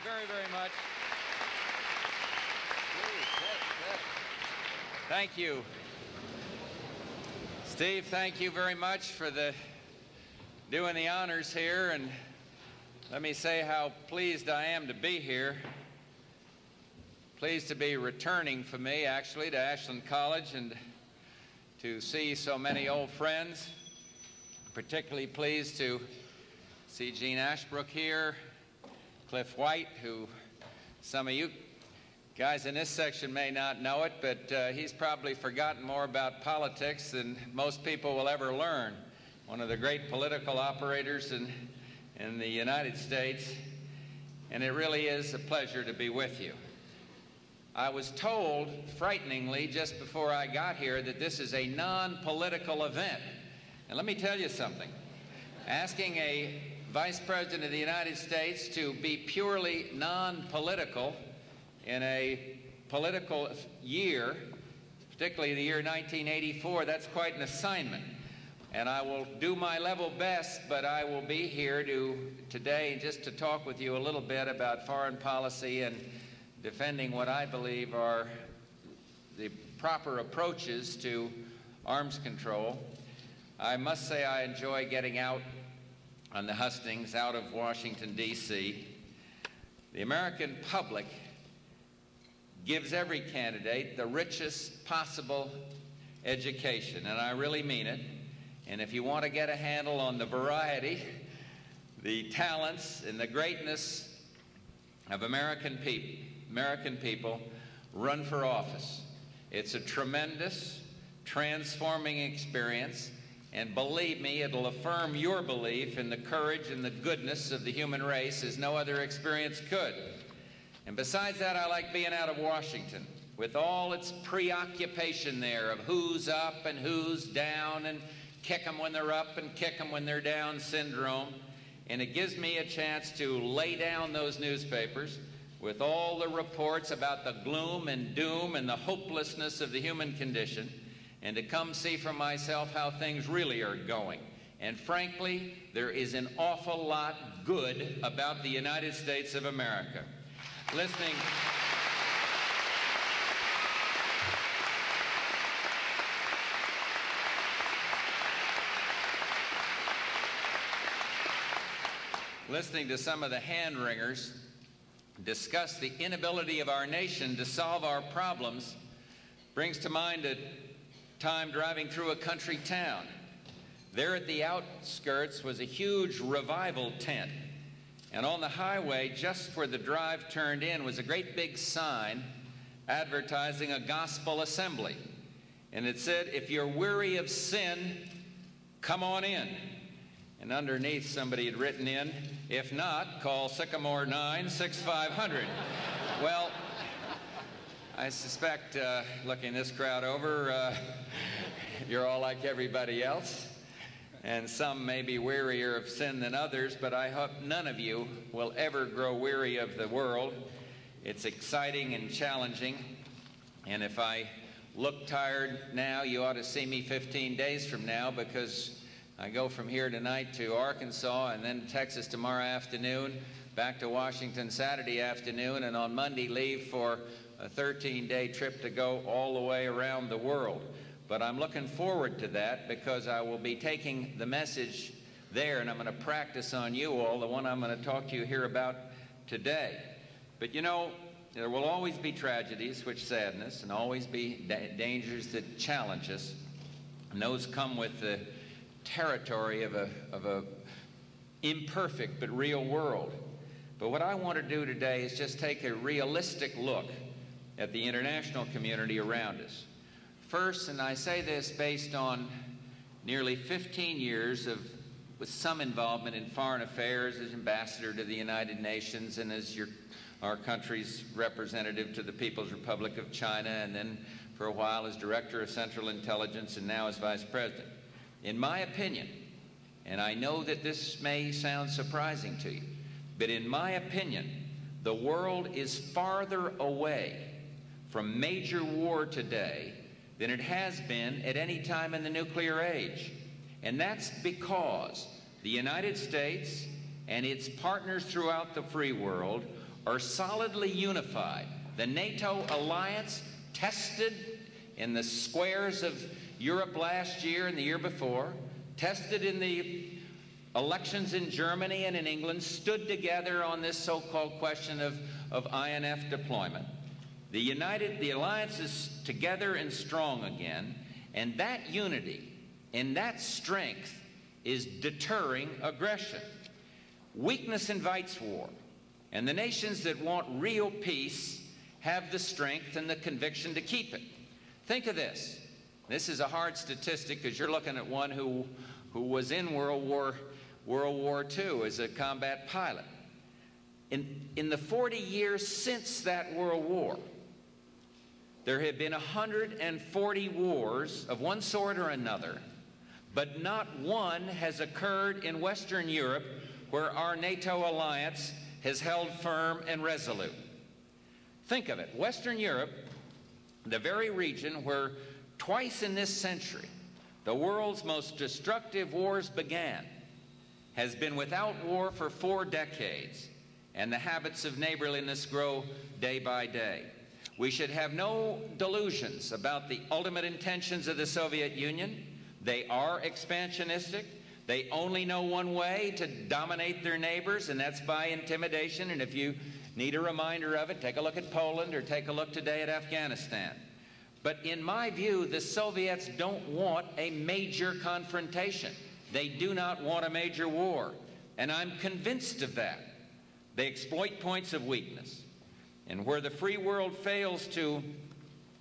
very, very much. Thank you. Steve, thank you very much for doing the honors here, and let me say how pleased I am to be here. Pleased to be returning for me, actually, to Ashland College and to see so many old friends. Particularly pleased to see Gene Ashbrook here, Cliff White, who some of you guys in this section may not know it, but he's probably forgotten more about politics than most people will ever learn. One of the great political operators in the United States, and it really is a pleasure to be with you. I was told, frighteningly, just before I got here, that this is a non-political event. And let me tell you something. Asking a Vice President of the United States to be purely non-political in a political year, particularly the year 1984, that's quite an assignment. And I will do my level best, but I will be here today just to talk with you a little bit about foreign policy and defending what I believe are the proper approaches to arms control. I must say I enjoy getting out on the hustings out of Washington, D.C. The American public gives every candidate the richest possible education, and I really mean it. And if you want to get a handle on the variety, the talents, and the greatness of American people, run for office. It's a tremendous, transforming experience, and believe me, it'll affirm your belief in the courage and the goodness of the human race as no other experience could. And besides that, I like being out of Washington with all its preoccupation there of who's up and who's down and kick them when they're up and kick them when they're down syndrome. And it gives me a chance to lay down those newspapers with all the reports about the gloom and doom and the hopelessness of the human condition, and to come see for myself how things really are going. And frankly, there is an awful lot good about the United States of America. Listening to some of the hand-wringers discuss the inability of our nation to solve our problems brings to mind a time driving through a country town. There at the outskirts was a huge revival tent, and on the highway just where the drive turned in was a great big sign advertising a gospel assembly, and it said, "If you're weary of sin, come on in." And underneath somebody had written in, "If not, call Sycamore 9-6500. Well, I suspect, looking this crowd over, you're all like everybody else, and some may be wearier of sin than others, but I hope none of you will ever grow weary of the world. It's exciting and challenging, and if I look tired now, you ought to see me 15 days from now, because I go from here tonight to Arkansas and then Texas tomorrow afternoon, back to Washington Saturday afternoon, and on Monday leave for a 13-day trip to go all the way around the world. But I'm looking forward to that, because I will be taking the message there, and I'm going to practice on you all, the one I'm going to talk to you here about today. But you know, there will always be tragedies which sadden us, and always be dangers that challenge us, and those come with the territory of a imperfect but real world. But what I want to do today is just take a realistic look at the international community around us. First, and I say this based on nearly 15 years with some involvement in foreign affairs as ambassador to the United Nations and as our country's representative to the People's Republic of China, and then for a while as Director of Central Intelligence, and now as Vice President. In my opinion, and I know that this may sound surprising to you, but in my opinion, the world is farther away from major war today than it has been at any time in the nuclear age. And that's because the United States and its partners throughout the free world are solidly unified. The NATO alliance, tested in the squares of Europe last year and the year before, tested in the elections in Germany and in England, stood together on this so-called question of INF deployment. The alliance is together and strong again, and that unity and that strength is deterring aggression. Weakness invites war, and the nations that want real peace have the strength and the conviction to keep it. Think of this. This is a hard statistic because you're looking at one who was in World War II as a combat pilot. In the 40 years since that World War, there have been 140 wars of one sort or another, but not one has occurred in Western Europe where our NATO alliance has held firm and resolute. Think of it. Western Europe, the very region where twice in this century the world's most destructive wars began, has been without war for 4 decades, and the habits of neighborliness grow day by day. We should have no delusions about the ultimate intentions of the Soviet Union. They are expansionistic. They only know one way to dominate their neighbors, and that's by intimidation. And if you need a reminder of it, take a look at Poland or take a look today at Afghanistan. But in my view, the Soviets don't want a major confrontation. They do not want a major war, and I'm convinced of that. They exploit points of weakness. And where the free world fails to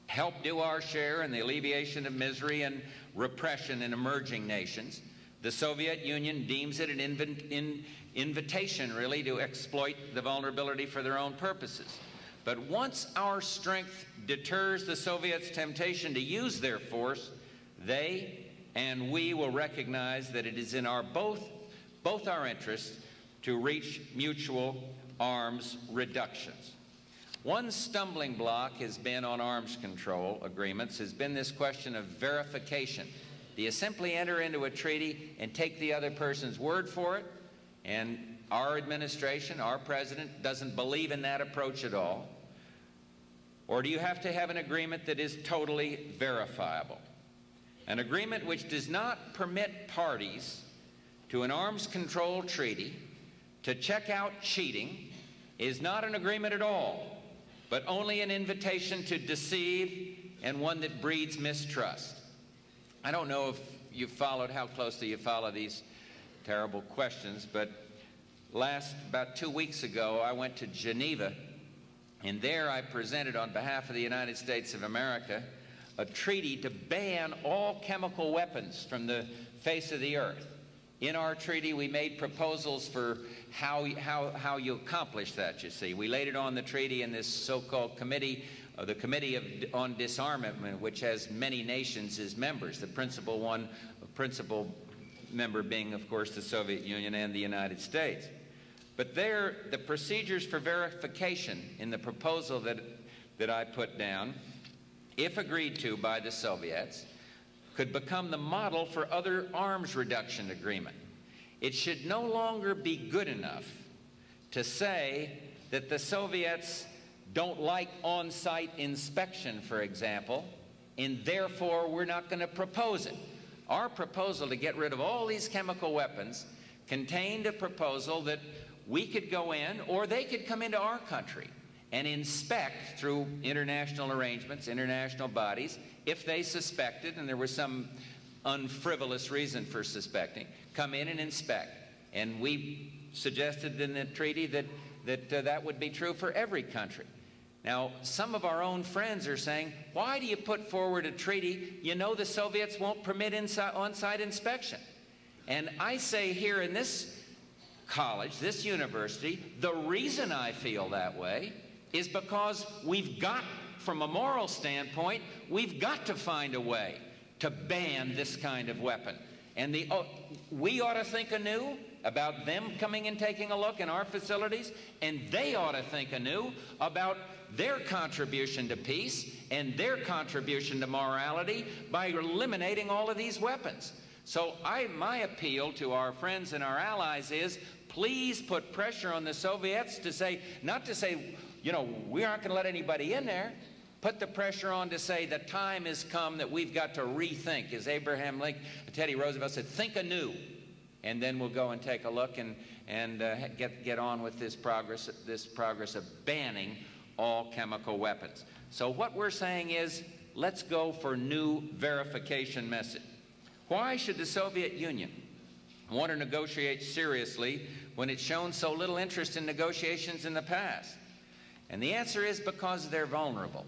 help do our share in the alleviation of misery and repression in emerging nations, the Soviet Union deems it an invitation, really, to exploit the vulnerability for their own purposes. But once our strength deters the Soviets' temptation to use their force, they and we will recognize that it is in our both our interests to reach mutual arms reductions. One stumbling block has been on arms control agreements has been this question of verification. Do you simply enter into a treaty and take the other person's word for it? And our administration, our president, doesn't believe in that approach at all. Or do you have to have an agreement that is totally verifiable? An agreement which does not permit parties to an arms control treaty to check out cheating is not an agreement at all, but only an invitation to deceive, and one that breeds mistrust. I don't know if you've followed, how closely you follow these terrible questions, but about 2 weeks ago, I went to Geneva, and there I presented on behalf of the United States of America a treaty to ban all chemical weapons from the face of the earth. In our treaty, we made proposals for how you accomplish that, you see. We laid it on the treaty in this so-called committee, the Committee on Disarmament, which has many nations as members, the principal member being, of course, the Soviet Union and the United States. But there, the procedures for verification in the proposal that I put down, if agreed to by the Soviets, could become the model for other arms reduction agreement. It should no longer be good enough to say that the Soviets don't like on-site inspection, for example, and therefore we're not going to propose it. Our proposal to get rid of all these chemical weapons contained a proposal that we could go in, or they could come into our country and inspect through international arrangements, international bodies, if they suspected, and there was some unfrivolous reason for suspecting, come in and inspect. And we suggested in the treaty that would be true for every country. Now, some of our own friends are saying, why do you put forward a treaty? You know the Soviets won't permit on-site inspection. And I say here in this college, this university, the reason I feel that way is because we've got, from a moral standpoint, we've got to find a way to ban this kind of weapon. And we ought to think anew about them coming and taking a look in our facilities, and they ought to think anew about their contribution to peace and their contribution to morality by eliminating all of these weapons. So my appeal to our friends and our allies is, please put pressure on the Soviets to say, not to say, you know, we aren't going to let anybody in there. Put the pressure on to say the time has come that we've got to rethink. As Abraham Lincoln, Teddy Roosevelt said, think anew. And then we'll go and take a look and get on with this progress of banning all chemical weapons. So what we're saying is, let's go for new verification method. Why should the Soviet Union want to negotiate seriously when it's shown so little interest in negotiations in the past? And the answer is because they're vulnerable.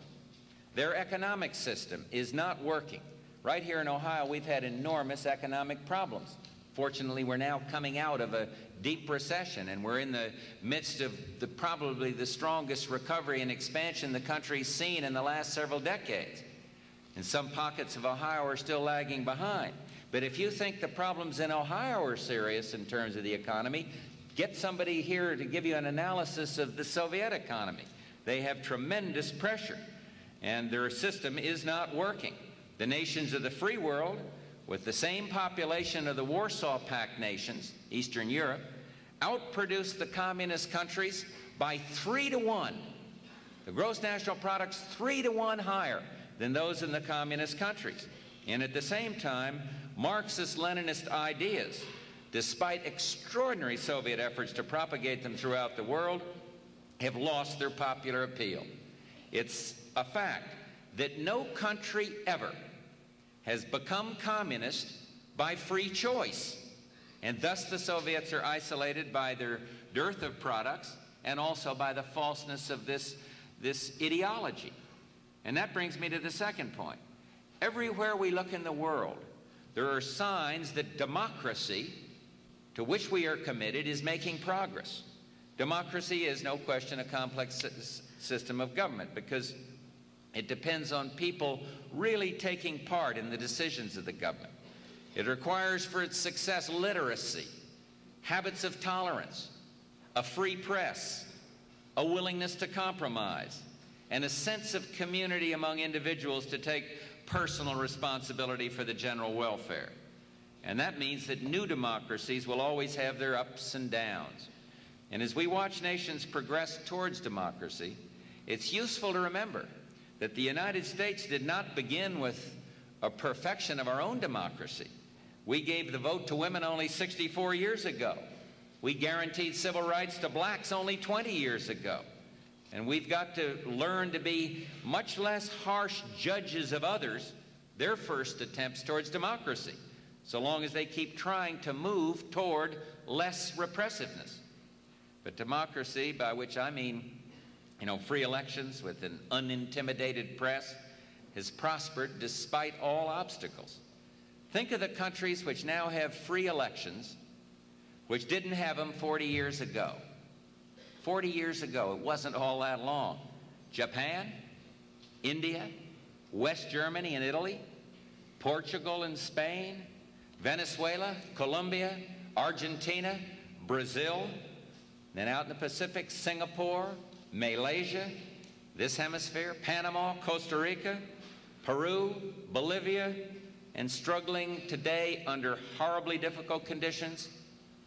Their economic system is not working. Right here in Ohio, we've had enormous economic problems. Fortunately, we're now coming out of a deep recession, and we're in the midst of probably the strongest recovery and expansion the country's seen in the last several decades. And some pockets of Ohio are still lagging behind. But if you think the problems in Ohio are serious in terms of the economy, get somebody here to give you an analysis of the Soviet economy. They have tremendous pressure, and their system is not working. The nations of the free world, with the same population of the Warsaw Pact nations, Eastern Europe, outproduce the communist countries by 3 to 1. The gross national product's 3 to 1 higher than those in the communist countries. And at the same time, Marxist-Leninist ideas, despite extraordinary Soviet efforts to propagate them throughout the world, have lost their popular appeal. It's a fact that no country ever has become communist by free choice. And thus the Soviets are isolated by their dearth of products and also by the falseness of this ideology. And that brings me to the second point. Everywhere we look in the world, there are signs that democracy, to which we are committed, is making progress. Democracy is, no question, a complex system of government because it depends on people really taking part in the decisions of the government. It requires for its success literacy, habits of tolerance, a free press, a willingness to compromise, and a sense of community among individuals to take personal responsibility for the general welfare. And that means that new democracies will always have their ups and downs. And as we watch nations progress towards democracy, it's useful to remember that the United States did not begin with a perfection of our own democracy. We gave the vote to women only 64 years ago. We guaranteed civil rights to blacks only 20 years ago. And we've got to learn to be much less harsh judges of others, their first attempts towards democracy, so long as they keep trying to move toward less repressiveness. But democracy, by which I mean, free elections with an unintimidated press, has prospered despite all obstacles. Think of the countries which now have free elections, which didn't have them 40 years ago. 40 years ago, it wasn't all that long. Japan, India, West Germany and Italy, Portugal and Spain, Venezuela, Colombia, Argentina, Brazil, then out in the Pacific, Singapore, Malaysia, this hemisphere, Panama, Costa Rica, Peru, Bolivia, and struggling today under horribly difficult conditions,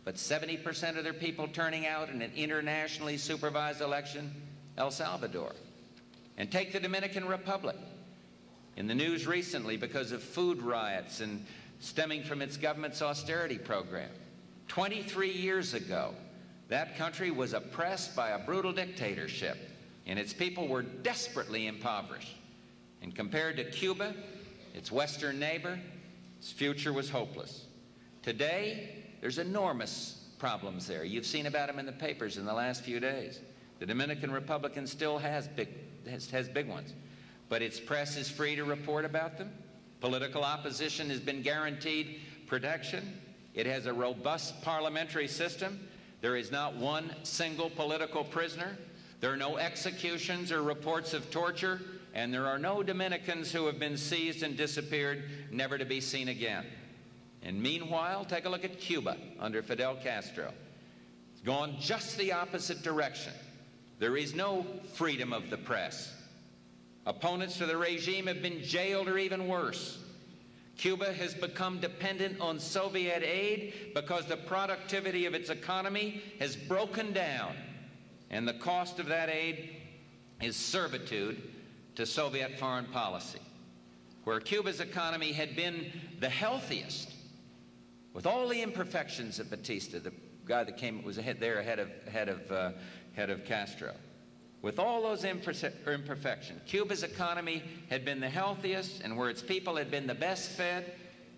but 70% of their people turning out in an internationally supervised election, El Salvador. And take the Dominican Republic. In the news recently because of food riots and stemming from its government's austerity program. 23 years ago, that country was oppressed by a brutal dictatorship, and its people were desperately impoverished. And compared to Cuba, its western neighbor, its future was hopeless. Today, there's enormous problems there. You've seen about them in the papers in the last few days. The Dominican Republic still has big ones, but its press is free to report about them. Political opposition has been guaranteed protection. It has a robust parliamentary system. There is not one single political prisoner. There are no executions or reports of torture, and there are no Dominicans who have been seized and disappeared, never to be seen again. And meanwhile, take a look at Cuba under Fidel Castro. It's gone just the opposite direction. There is no freedom of the press. Opponents to the regime have been jailed or even worse. Cuba has become dependent on Soviet aid because the productivity of its economy has broken down, and the cost of that aid is servitude to Soviet foreign policy. Where Cuba's economy had been the healthiest, with all the imperfections of Batista, the guy that came was ahead of Castro, with all those imperfections, Cuba's economy had been the healthiest, and where its people had been the best fed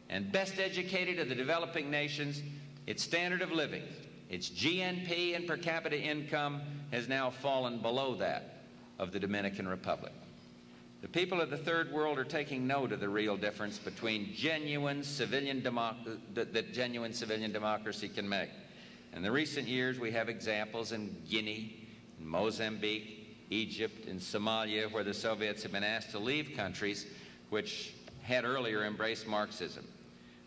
and best educated of the developing nations, its standard of living, its GNP and per capita income has now fallen below that of the Dominican Republic. The people of the Third World are taking note of the real difference between genuine civilian that genuine civilian democracy can make. In the recent years, we have examples in Guinea, in Mozambique, Egypt, and Somalia, where the Soviets have been asked to leave countries which had earlier embraced Marxism.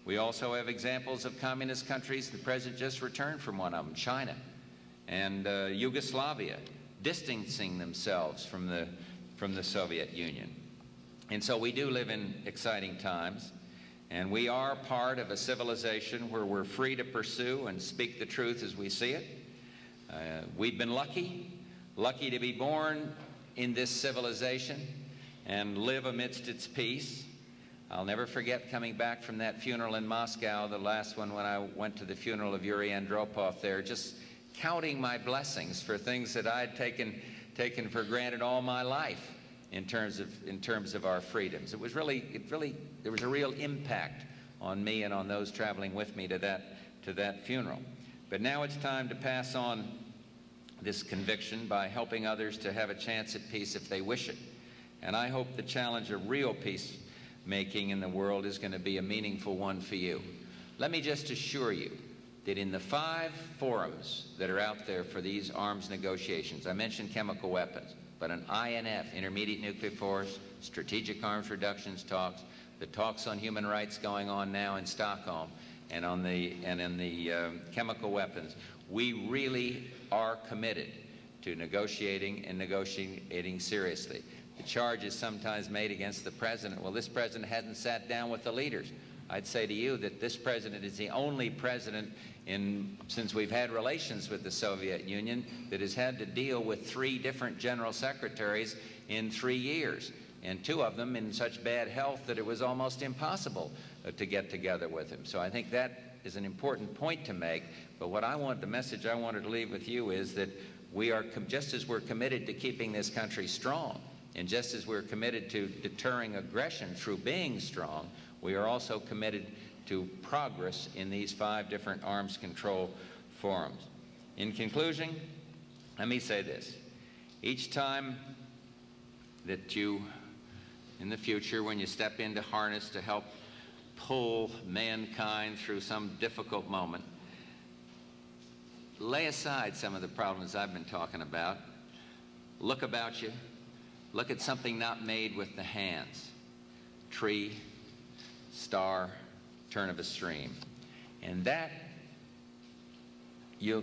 We also have examples of communist countries. The President just returned from one of them, China and Yugoslavia, distancing themselves from the Soviet Union. And so we do live in exciting times, and we are part of a civilization where we're free to pursue and speak the truth as we see it. We've been lucky to be born in this civilization and live amidst its peace. I'll never forget coming back from that funeral in Moscow, the last one when I went to the funeral of Yuri Andropov there, just counting my blessings for things that I'd taken for granted all my life in terms of our freedoms. There was a real impact on me and on those traveling with me to that funeral. But now it's time to pass on this conviction by helping others to have a chance at peace if they wish it. And I hope the challenge of real peacemaking in the world is going to be a meaningful one for you. Let me just assure you that in the 5 forums that are out there for these arms negotiations, I mentioned chemical weapons, but an INF, Intermediate Nuclear Force, strategic arms reductions talks, the talks on human rights going on now in Stockholm, and in the chemical weapons, we really are committed to negotiating seriously. The charge is sometimes made against the president. Well, this president hasn't sat down with the leaders. I'd say to you that this president is the only president since we've had relations with the Soviet Union that has had to deal with 3 different general secretaries in 3 years, and 2 of them in such bad health that it was almost impossible to get together with him. So I think that is an important point to make. But the message I wanted to leave with you is that we are, just as we're committed to keeping this country strong, and just as we're committed to deterring aggression through being strong, we are also committed to progress in these 5 different arms control forums. In conclusion, let me say this. Each time that you, in the future, when you step into harness to help pull mankind through some difficult moment, lay aside some of the problems I've been talking about. Look about you. Look at something not made with the hands. Tree, star, turn of a stream. And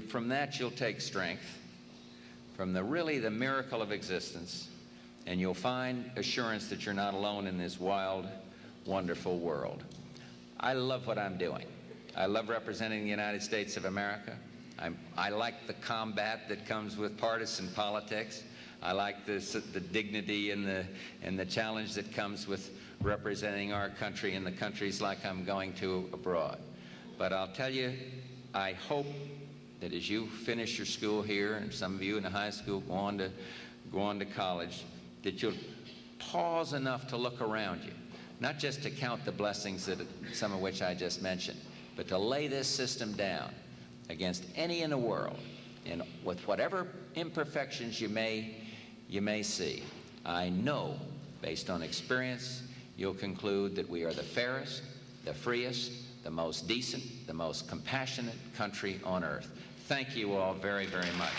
from that you'll take strength, from the miracle of existence, and you'll find assurance that you're not alone in this wild, wonderful world. I love what I'm doing. I love representing the United States of America. I like the combat that comes with partisan politics. I like the dignity and the challenge that comes with representing our country in the countries like I'm going to abroad. But I'll tell you, I hope that as you finish your school here, and some of you in the high school go on to college, that you'll pause enough to look around you, not just to count the blessings, some of which I just mentioned, but to lay this system down against any in the world, and with whatever imperfections you may see. I know, based on experience, you'll conclude that we are the fairest, the freest, the most decent, the most compassionate country on earth. Thank you all very, very much.